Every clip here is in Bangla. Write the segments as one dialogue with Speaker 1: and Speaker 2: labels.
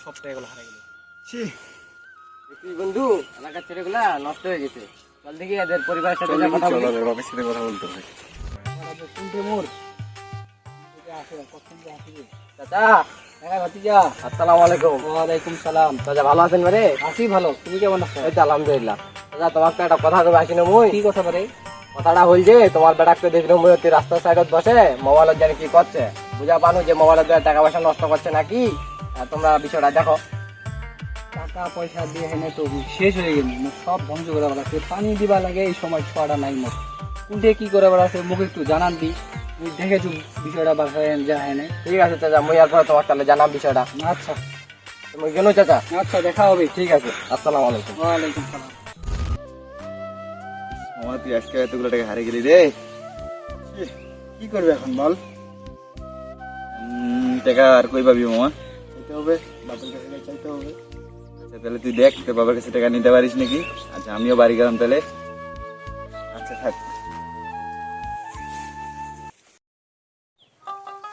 Speaker 1: সব টাকাগুলো হারিয়ে গেল।
Speaker 2: তুই বন্ধু এলাকার ছেলেগুলা নষ্ট হয়ে গেছে। চল দেখি এদের পরিবারের সাথে যা কথা বলি।
Speaker 1: বাবার সাথে কথা বলতে হবে।
Speaker 2: চাচা, হ্যাঁ ভাতিজা, আসসালামু আলাইকুম। ওয়ালাইকুম সালাম। চাচা ভালো আছেন বারে? আছি ভালো, তুমি কেমন আছো? এই তো আলহামদুলিল্লাহ। চাচা তোমাকে একটা কথা কবে আসিনি মুই। কি কথা বারে? কথাটা হল যে তোমার বেটাকে দেখলাম মুই রাস্তার সাইডত বসে মোবাইলত জানি কি করছে, বুঝা পানো যে মোবাইলত টাকা পয়সা নষ্ট করছে নাকি। তোমরা বিষয়টা দেখো।
Speaker 1: টাকা পয়সা দিয়ে হেনে তো শেষ হয়ে গেল, সব ধ্বংস করে বেড়াচ্ছে। পানি দিবা লাগে এই সময় ছড়া নাই মোট। কোনটা কি করে বেড়াচ্ছে মুখে একটু জানান দি, তুই দেখেছু বিষয়টা বাসায় যা হেনে।
Speaker 2: ঠিক আছে চাচা, মুই আর পরে তোমাকে তাহলে জানাম বিষয়টা।
Speaker 1: আচ্ছা
Speaker 2: তুমি গেল চাচা?
Speaker 1: আচ্ছা, দেখা হবে।
Speaker 2: ঠিক আছে, আসসালামু আলাইকুম।
Speaker 1: ওয়ালাইকুম সালাম।
Speaker 3: আমার তুই আজকে এতগুলো টাকা হারিয়ে গেলি রে।
Speaker 1: কি করবে এখন বল?
Speaker 3: টাকা আর কই পাবি মামা?
Speaker 1: চাইতে হবে, বাপের কাছে চাইতে হবে।
Speaker 3: আচ্ছা তাহলে তুই দেখ তোর বাবার কাছে টাকা নিতে পারিস নাকি। আচ্ছা আমিও বাড়ি গেলাম তাহলে। আচ্ছা থাক।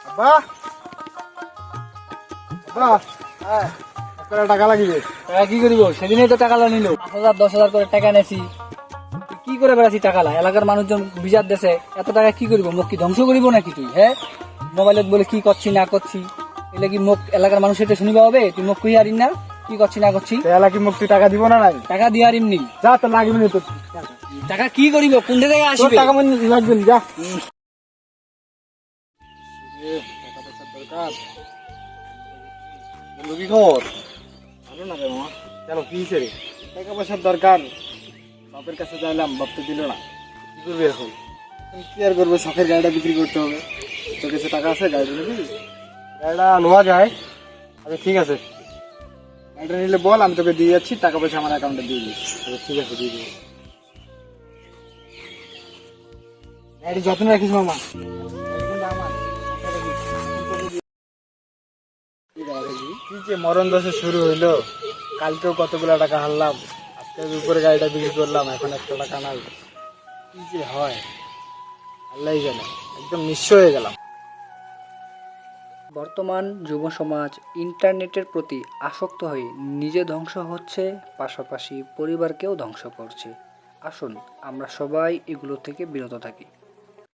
Speaker 1: আব্বা, আব্বা, হ্যাঁ টাকা লাগবে। টাকা কি করিব? সেদিনই তো টাকা নিল 5,000 10,000 করে টাকা নেছি। কি করে বেড়াচ্ছি টাকা লা? এলাকার মানুষজন বিচার দেশে এত টাকা কি করিব? মুখ কি ধ্বংস করিব নাকি তুই? হ্যাঁ, মোবাইলত বলে কি করছি না করছি, এলে কি মুখ এলাকার মানুষ এটা শুনিবা হবে? তুই মুখ কই হারিন না কি করছি না করছি। এলা কি মুখ তুই টাকা দিব না? নাই টাকা দিয়ে হারিম নি। যা তো লাগবে না তোর টাকা। কি করিব? কোন থেকে আসবে টাকা? মনে লাগবে না, যা। টাকা পয়সার দরকার। বন্ধু কি খবর? ভালো না রে মামা। কেন কি হয়েছে রে? টাকা পয়সার দরকার, বাপের কাছে যাইলাম, বাপ তো দিল না। কি করবি এখন? কি আর করবো, শখের গাড়িটা বিক্রি করতে হবে। তোর কাছে টাকা আছে? গাড়ি নিবি? গাড়িটা নেওয়া যায়। আচ্ছা ঠিক আছে, গাড়িটা নিলে বল, আমি তোকে দিয়ে যাচ্ছি। টাকা পয়সা আমার অ্যাকাউন্টে দিয়ে দিস। আচ্ছা ঠিক আছে, দিয়ে দেবো। গাড়ি যত্ন রাখিস মামা। কি যে মরণ দশা শুরু হইলো, কালকেও কতগুলো টাকা হারলাম, আজকে উপরে গাড়িটা বিক্রি করলাম, এখন একটা টাকা নাই। কি যে হয় আল্লাহ জানে, একদম নিঃস্ব হয়ে গেলাম।
Speaker 4: বর্তমান যুব সমাজ ইন্টারনেটের প্রতি আসক্ত হয়ে নিজে ধ্বংস হচ্ছে, পাশাপাশি পরিবারকেও ধ্বংস করছে। আসুন আমরা সবাই এগুলো থেকে বিরত থাকি।